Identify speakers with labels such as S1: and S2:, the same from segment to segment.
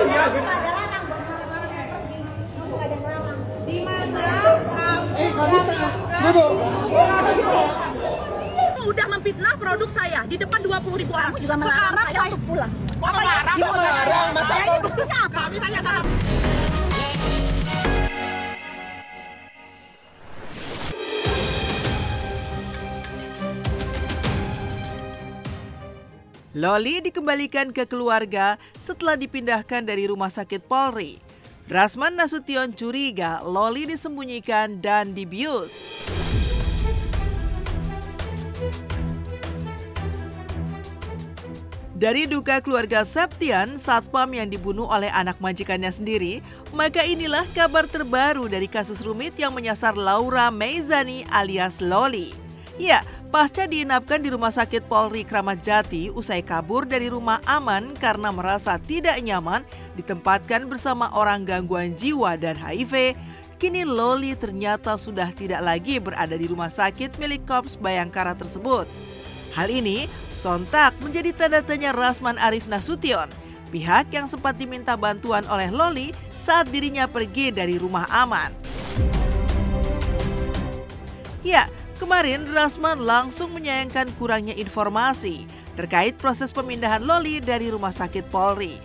S1: Iya.
S2: Di mana
S1: Duduk.
S2: udah memfitnah produk saya di depan 20.000 orang.
S3: Juga melarang saya untuk pulang.
S2: Melarang?
S1: Masa
S3: Saya ini buktinya apa?
S2: Kami tanya sama.
S4: Loli dikembalikan ke keluarga setelah dipindahkan dari Rumah Sakit Polri. Rasman Nasution curiga Loli disembunyikan dan dibius. Dari duka keluarga Septian, satpam yang dibunuh oleh anak majikannya sendiri, maka inilah kabar terbaru dari kasus rumit yang menyasar Laura Meizani alias Loli. Ya, pasca diinapkan di Rumah Sakit Polri Kramat Jati usai kabur dari rumah aman karena merasa tidak nyaman ditempatkan bersama orang gangguan jiwa dan HIV, kini Loli ternyata sudah tidak lagi berada di rumah sakit milik Korps Bayangkara tersebut. Hal ini sontak menjadi tanda tanya Rasman Arif Nasution, pihak yang sempat diminta bantuan oleh Loli saat dirinya pergi dari rumah aman. Ya, kemarin Rasman langsung menyayangkan kurangnya informasi terkait proses pemindahan Loli dari Rumah Sakit Polri.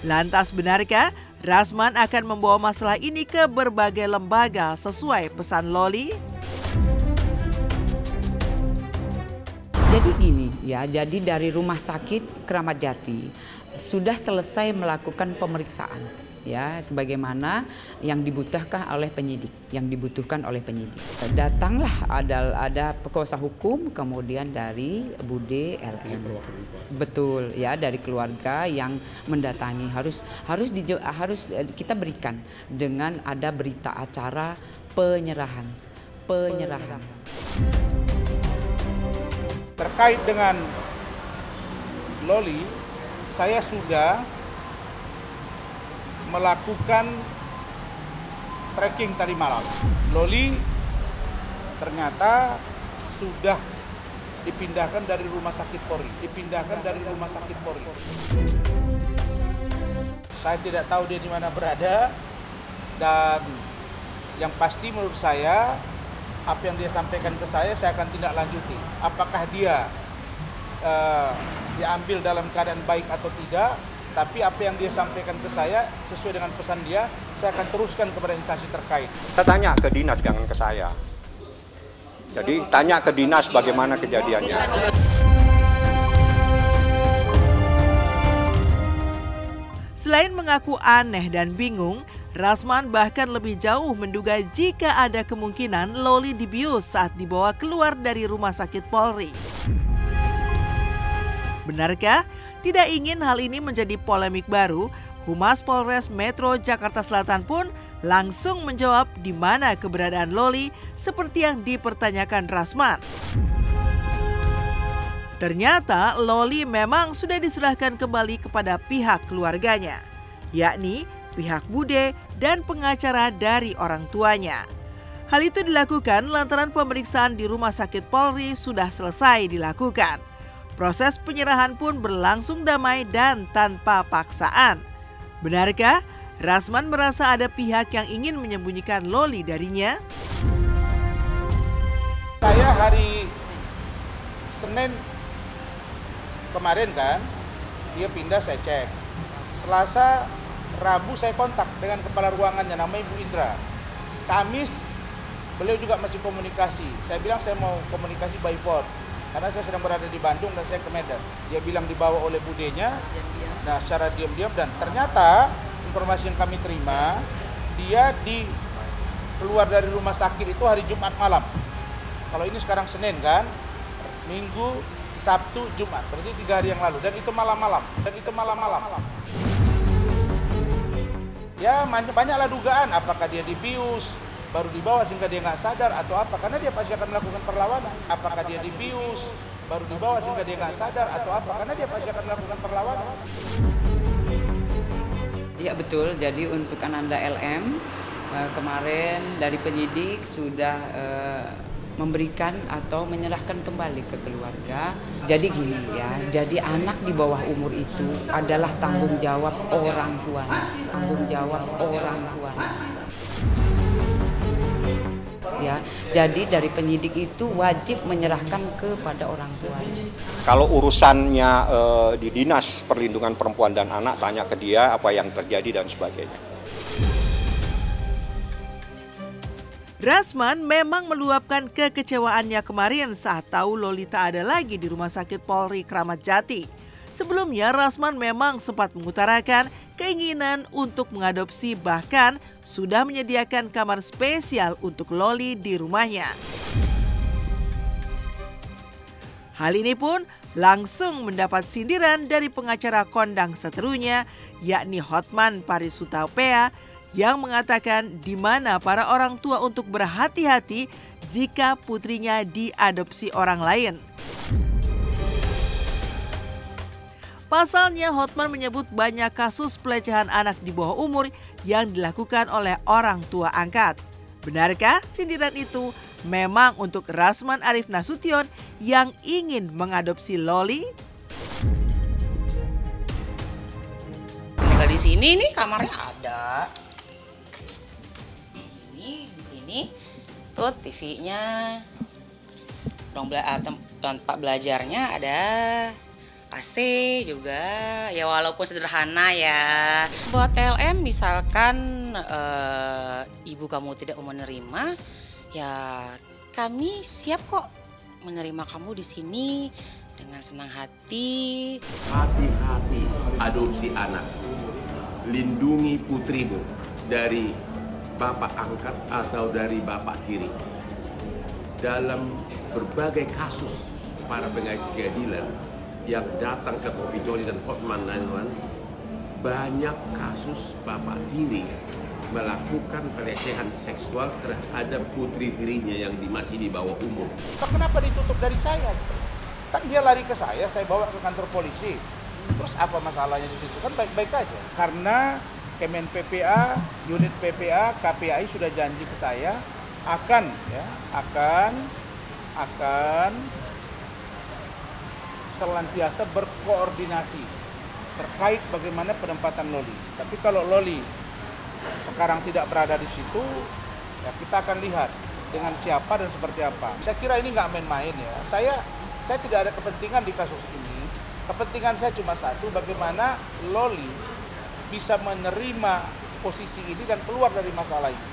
S4: Lantas benarkah Rasman akan membawa masalah ini ke berbagai lembaga sesuai pesan Loli?
S5: Jadi gini ya, jadi dari Rumah Sakit Kramat Jati sudah selesai melakukan pemeriksaan ya, sebagaimana yang dibutuhkan oleh penyidik, Datanglah ada kuasa hukum, kemudian dari Bude LM. Betul ya, dari keluarga yang mendatangi harus kita berikan dengan ada berita acara penyerahan.
S1: Terkait dengan Loli, saya sudah melakukan tracking tadi malam. Loli ternyata sudah dipindahkan dari Rumah Sakit Polri. Saya tidak tahu dia di mana berada, dan yang pasti menurut saya apa yang dia sampaikan ke saya akan tindak lanjuti. Apakah dia diambil dalam keadaan baik atau tidak, tapi apa yang dia sampaikan ke saya sesuai dengan pesan dia, saya akan teruskan kepada instansi terkait.
S6: Kita tanya ke dinas, jangan ke saya. Jadi tanya ke dinas bagaimana kejadiannya.
S4: Selain mengaku aneh dan bingung, Rasman bahkan lebih jauh menduga jika ada kemungkinan Loli dibius saat dibawa keluar dari Rumah Sakit Polri. Benarkah? Tidak ingin hal ini menjadi polemik baru, Humas Polres Metro Jakarta Selatan pun langsung menjawab di mana keberadaan Loli seperti yang dipertanyakan Rasman. Ternyata Loli memang sudah diserahkan kembali kepada pihak keluarganya, yakni pihak Bude dan pengacara dari orang tuanya. Hal itu dilakukan lantaran pemeriksaan di Rumah Sakit Polri sudah selesai dilakukan. Proses penyerahan pun berlangsung damai dan tanpa paksaan. Benarkah Rasman merasa ada pihak yang ingin menyembunyikan Loli darinya?
S1: Saya hari Senin kemarin kan, dia pindah, saya cek. Selasa, Rabu saya kontak dengan kepala ruangannya, namanya Ibu Indra. Kamis, beliau juga masih komunikasi. Saya bilang saya mau komunikasi by phone, karena saya sedang berada di Bandung dan saya ke Medan. Dia bilang dibawa oleh budenya, nah secara diam-diam, dan ternyata informasi yang kami terima, dia keluar dari rumah sakit itu hari Jumat malam. Kalau ini sekarang Senin kan, Minggu, Sabtu, Jumat, berarti 3 hari yang lalu, dan itu malam-malam. Ya banyaklah dugaan, apakah dia dibius, baru dibawa sehingga dia nggak sadar atau apa, karena dia pasti akan melakukan perlawanan. Apakah dia dibius, baru dibawa sehingga dia nggak sadar atau apa, karena dia pasti akan melakukan perlawanan.
S5: Ya betul, jadi untuk Ananda LM kemarin dari penyidik sudah memberikan atau menyerahkan kembali ke keluarga. Jadi gini ya, jadi anak di bawah umur itu adalah tanggung jawab orang tuanya, tanggung jawab orang tuanya. Ya, jadi dari penyidik itu wajib menyerahkan kepada orang tuanya.
S6: Kalau urusannya di Dinas Perlindungan Perempuan dan Anak, tanya ke dia apa yang terjadi dan sebagainya.
S4: Rasman memang meluapkan kekecewaannya kemarin saat tahu Loli tak ada lagi di Rumah Sakit Polri Kramat Jati. Sebelumnya Rasman memang sempat mengutarakan keinginan untuk mengadopsi, bahkan sudah menyediakan kamar spesial untuk Loli di rumahnya. Hal ini pun langsung mendapat sindiran dari pengacara kondang seterunya, yakni Hotman Paris Hutapea, yang mengatakan di mana para orang tua untuk berhati-hati jika putrinya diadopsi orang lain. Pasalnya, Hotman menyebut banyak kasus pelecehan anak di bawah umur yang dilakukan oleh orang tua angkat. Benarkah sindiran itu memang untuk Rasman Arif Nasution yang ingin mengadopsi Loli?
S7: Tinggal di sini nih, kamarnya ada. Ini di sini tuh TV-nya. Tempat belajarnya ada. AC juga, ya walaupun sederhana ya. Buat TLM misalkan ibu kamu tidak mau menerima, ya kami siap kok menerima kamu di sini dengan senang hati.
S8: Hati-hati adopsi anak, lindungi putrimu dari bapak angkat atau dari bapak tiri. Dalam berbagai kasus para pengais keadilan yang datang ke Kopi Joli dan Hotman 911, banyak kasus bapak tiri melakukan pelecehan seksual terhadap putri tirinya yang masih di bawah umur.
S1: Kenapa ditutup dari saya? Kan dia lari ke saya bawa ke kantor polisi. Terus apa masalahnya di situ? Kan baik-baik aja. Karena Kemen PPA, unit PPA, KPAI sudah janji ke saya akan selantiasa berkoordinasi terkait bagaimana penempatan Loli. Tapi kalau Loli sekarang tidak berada di situ, ya kita akan lihat dengan siapa dan seperti apa. Saya kira ini nggak main-main ya. Saya tidak ada kepentingan di kasus ini. Kepentingan saya cuma satu, bagaimana Loli bisa menerima posisi ini dan keluar dari masalah ini.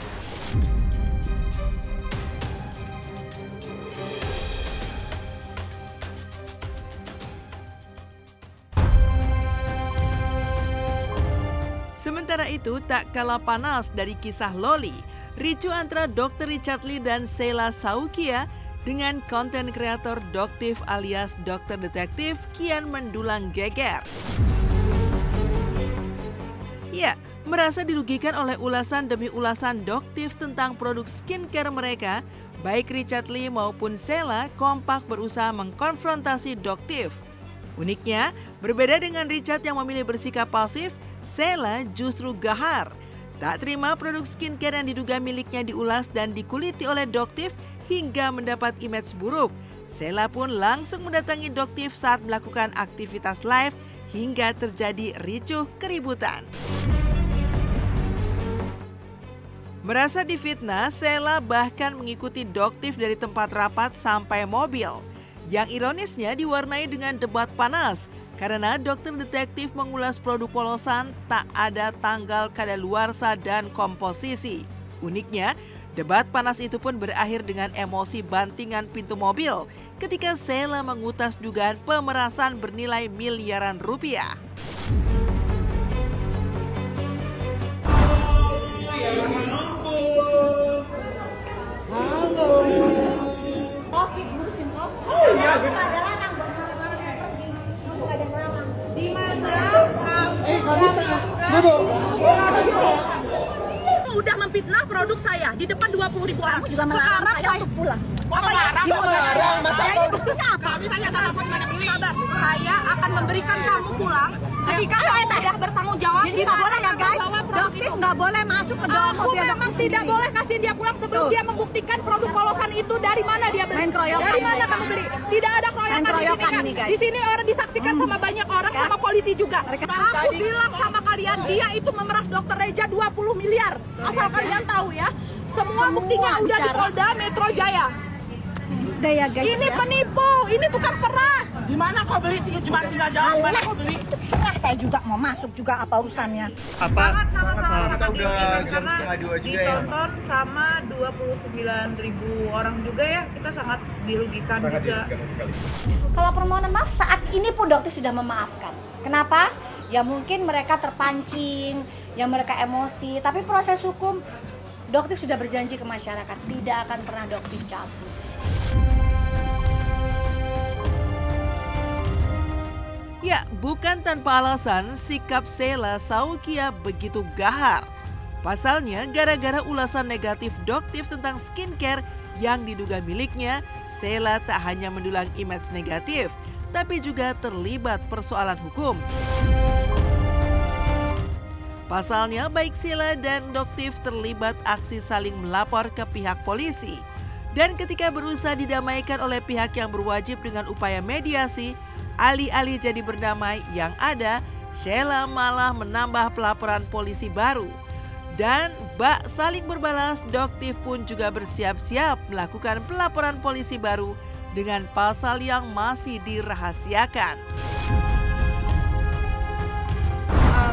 S4: Sementara itu, tak kalah panas dari kisah Loli, ricu antara Dr. Richard Lee dan Sheila Saukia dengan konten kreator Doktif alias Dokter Detektif kian mendulang geger. Ya, merasa dirugikan oleh ulasan demi ulasan Doktif tentang produk skincare mereka, baik Richard Lee maupun Sheila kompak berusaha mengkonfrontasi Doktif. Uniknya, berbeda dengan Richard yang memilih bersikap pasif, Sheila justru gahar. Tak terima produk skincare yang diduga miliknya diulas dan dikuliti oleh Doktif hingga mendapat image buruk. Sheila pun langsung mendatangi Doktif saat melakukan aktivitas live hingga terjadi ricuh keributan. Merasa difitnah, Sheila bahkan mengikuti Doktif dari tempat rapat sampai mobil. Yang ironisnya diwarnai dengan debat panas, karena dokter detektif mengulas produk polosan tak ada tanggal kadaluarsa dan komposisi. Uniknya, debat panas itu pun berakhir dengan emosi bantingan pintu mobil ketika Sheila mengutas dugaan pemerasan bernilai miliaran rupiah.
S2: Udah memfitnah produk saya di depan 20.000 orang.
S3: Kamu juga melarang saya untuk pulang.
S2: Apa ya?
S3: Melarang, ini buktinya apa?
S2: Kami tanya sama mana beli. Sabar, saya akan memberikan kamu pulang ketika kamu tidak bertanggung jawab.
S3: Jadi nggak boleh ya guys, Doktif nggak boleh masuk ke dalam
S2: Aku
S3: mobil
S2: memang
S3: Doktif
S2: tidak
S3: sendiri.
S2: boleh kasih dia pulang sebelum dia membuktikan produk polosan itu dari mana dia beli? Dari mana kamu beli? Tidak ada keroyokan di sini, kan? Di sini orang disaksikan sama banyak orang, sama polisi juga. Aku bilang sama kalian, dia itu memeras Dr. Reja 20 miliar. Asal kalian tahu ya. Semua buktinya udah di Polda Metro Jaya.
S3: Daya guys,
S2: ini penipu, ini bukan peras.
S1: Di mana kau beli? Cuma tinggal jawab. Mana kau beli?
S3: Saya juga mau masuk juga, apa urusannya?
S9: Sangat
S10: Kita udah jam setengah 2 juga ya.
S9: Ditonton sama 29.000 orang juga ya, kita sangat dirugikan juga.
S3: Kalau permohonan maaf saat ini pun dokter sudah memaafkan. Kenapa? Ya mungkin mereka terpancing, ya mereka emosi, tapi proses hukum dokter sudah berjanji ke masyarakat tidak akan pernah dokter cabut.
S4: Ya, bukan tanpa alasan sikap Sheila Saukia begitu gahar. Pasalnya, gara-gara ulasan negatif Doktif tentang skincare yang diduga miliknya, Sheila tak hanya mendulang image negatif, tapi juga terlibat persoalan hukum. Pasalnya, baik Sheila dan Doktif terlibat aksi saling melapor ke pihak polisi. Dan ketika berusaha didamaikan oleh pihak yang berwajib dengan upaya mediasi, alih-alih jadi berdamai, yang ada Sheila malah menambah pelaporan polisi baru. Dan bak saling berbalas, Doktif pun juga bersiap-siap melakukan pelaporan polisi baru dengan pasal yang masih dirahasiakan.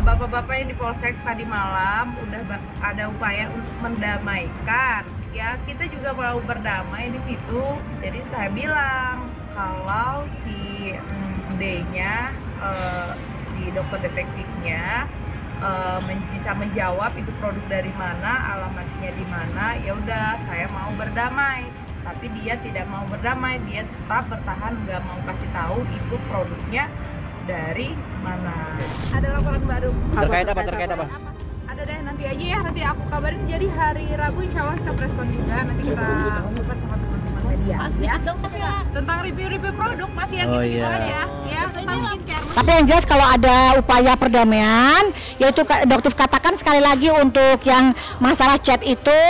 S9: Bapak-bapak yang di Polsek tadi malam udah ada upaya untuk mendamaikan. Ya, kita juga mau berdamai di situ. Jadi saya bilang kalau si D-nya, si dokter detektifnya bisa menjawab itu produk dari mana, alamatnya di mana, ya udah saya mau berdamai. Tapi dia tidak mau berdamai, dia tetap bertahan nggak mau kasih tahu itu produknya dari mana. Ada laporan baru.
S10: Terkait apa?
S9: Ada deh, nanti aja ya, nanti aku kabarin. Jadi hari Rabu insya Allah kita preskon juga, nanti kita buka sama teman-teman media ya. Tentang review-review produk masih yang gitu aja ya, tentang skincare.
S3: Tapi yang jelas kalau ada upaya perdamaian, yaitu Doktif katakan sekali lagi untuk yang masalah chat itu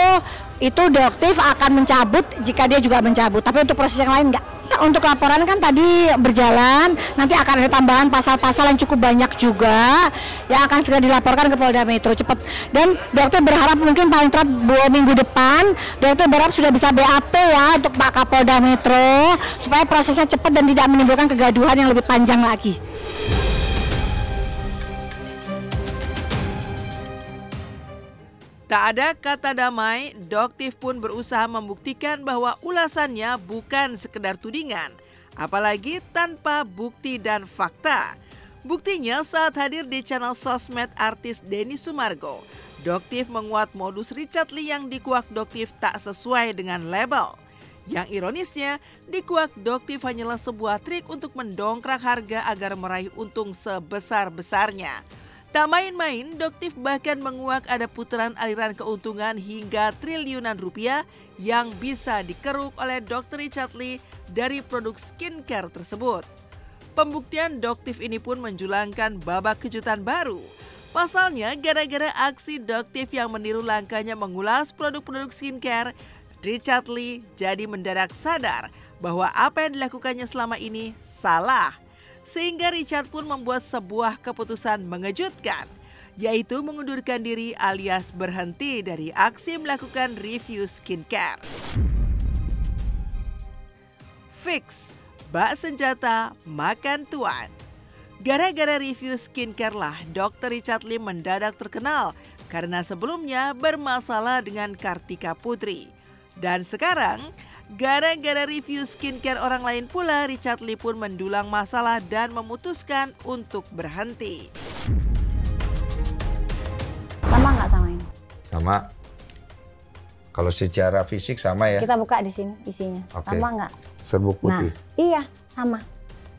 S3: Doktif akan mencabut jika dia juga mencabut. Tapi untuk proses yang lain enggak. Untuk laporan kan tadi berjalan, nanti akan ada tambahan pasal-pasal yang cukup banyak juga yang akan segera dilaporkan ke Polda Metro cepat. Dan dokter berharap mungkin paling telat 2 minggu depan, dokter berharap sudah bisa BAP ya untuk Pak Kapolda Metro supaya prosesnya cepat dan tidak menimbulkan kegaduhan yang lebih panjang lagi.
S4: Tak ada kata damai, Doktif pun berusaha membuktikan bahwa ulasannya bukan sekedar tudingan, apalagi tanpa bukti dan fakta. Buktinya saat hadir di channel sosmed artis Denny Sumargo, Doktif menguat modus Richard Lee yang dikuak Doktif tak sesuai dengan label. Yang ironisnya, dikuak Doktif hanyalah sebuah trik untuk mendongkrak harga agar meraih untung sebesar-besarnya. Tak main-main, Doktif bahkan menguak ada putaran aliran keuntungan hingga triliunan rupiah yang bisa dikeruk oleh Dr. Richard Lee dari produk skincare tersebut. Pembuktian Doktif ini pun menjulangkan babak kejutan baru. Pasalnya, gara-gara aksi Doktif yang meniru langkahnya mengulas produk-produk skincare, Richard Lee jadi mendadak sadar bahwa apa yang dilakukannya selama ini salah. Sehingga Richard pun membuat sebuah keputusan mengejutkan, yaitu mengundurkan diri alias berhenti dari aksi melakukan review skincare. Fix, bak senjata, makan tuan. Gara-gara review skincare lah Dr. Richard Lee mendadak terkenal karena sebelumnya bermasalah dengan Kartika Putri. Dan sekarang, gara-gara review skincare orang lain pula, Richard Lee pun mendulang masalah dan memutuskan untuk berhenti.
S3: Sama nggak sama ini?
S10: Sama. Kalau secara fisik sama ya.
S3: Kita buka di sini isinya.
S10: Oke.
S3: Sama nggak?
S10: Serbuk putih.
S3: Nah, iya sama.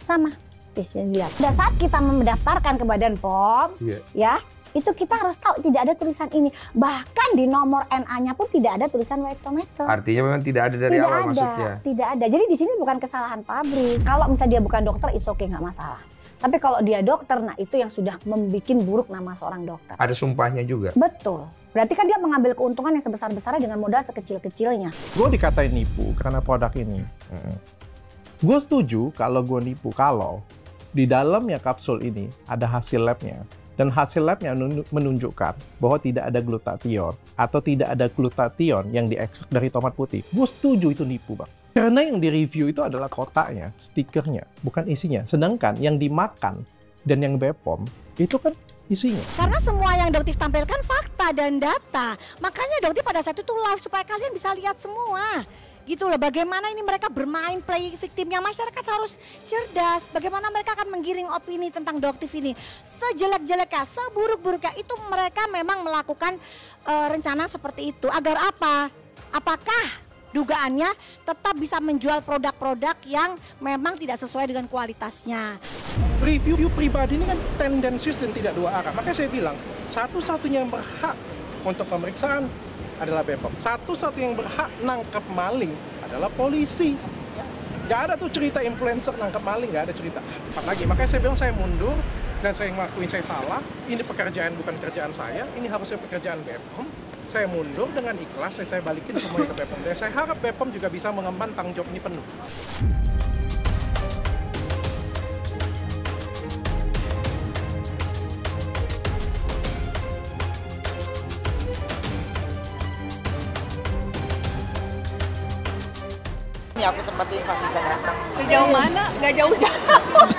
S3: Sama. Lihat. Pada saat kita mendaftarkan ke Badan POM, ya itu kita harus tahu tidak ada tulisan ini. Bahkan di nomor NA-nya pun tidak ada tulisan white tomato.
S10: Artinya memang tidak ada dari awal maksudnya.
S3: Tidak ada. Jadi di sini bukan kesalahan pabrik. Kalau misalnya dia bukan dokter, it's okay, nggak masalah. Tapi kalau dia dokter, nah itu yang sudah membuat buruk nama seorang dokter.
S10: Ada sumpahnya juga.
S3: Betul. Berarti kan dia mengambil keuntungan yang sebesar-besarnya dengan modal sekecil-kecilnya.
S11: Gue dikatain nipu karena produk ini. Gue setuju kalau gue nipu, kalau di dalamnya kapsul ini ada hasil labnya. Dan hasil labnya menunjukkan bahwa tidak ada glutathione atau tidak ada glutathione yang diekstrak dari tomat putih. Gue setuju itu nipu, Bang. Karena yang di-review itu adalah kotaknya, stikernya, bukan isinya. Sedangkan yang dimakan dan yang BPOM itu kan isinya.
S3: Karena semua yang Doktif tampilkan fakta dan data. Makanya Doktif pada saat itu live supaya kalian bisa lihat semua. Gitu loh, bagaimana ini mereka bermain play victimnya. Masyarakat harus cerdas. Bagaimana mereka akan menggiring opini tentang Doktif ini. Sejelek-jeleknya, seburuk-buruknya itu mereka memang melakukan rencana seperti itu. Agar apa? Apakah dugaannya tetap bisa menjual produk-produk yang memang tidak sesuai dengan kualitasnya.
S11: Review pribadi ini kan tendensius dan tidak dua arah. Makanya saya bilang, satu-satunya yang berhak untuk pemeriksaan adalah BPOM. Satu-satunya yang berhak nangkep maling adalah polisi. Gak ada tuh cerita influencer nangkep maling, gak ada cerita. Apalagi, makanya saya bilang saya mundur dan saya ngakuin saya salah. Ini pekerjaan bukan kerjaan saya, ini harusnya pekerjaan BPOM. Saya mundur dengan ikhlas, saya balikin semuanya ke BPOM. Dan saya harap BPOM juga bisa mengemban tanggung jawab ini penuh.
S12: Ini aku sempetin pas bisa datang.
S2: Sejauh mana? Nggak jauh-jauh.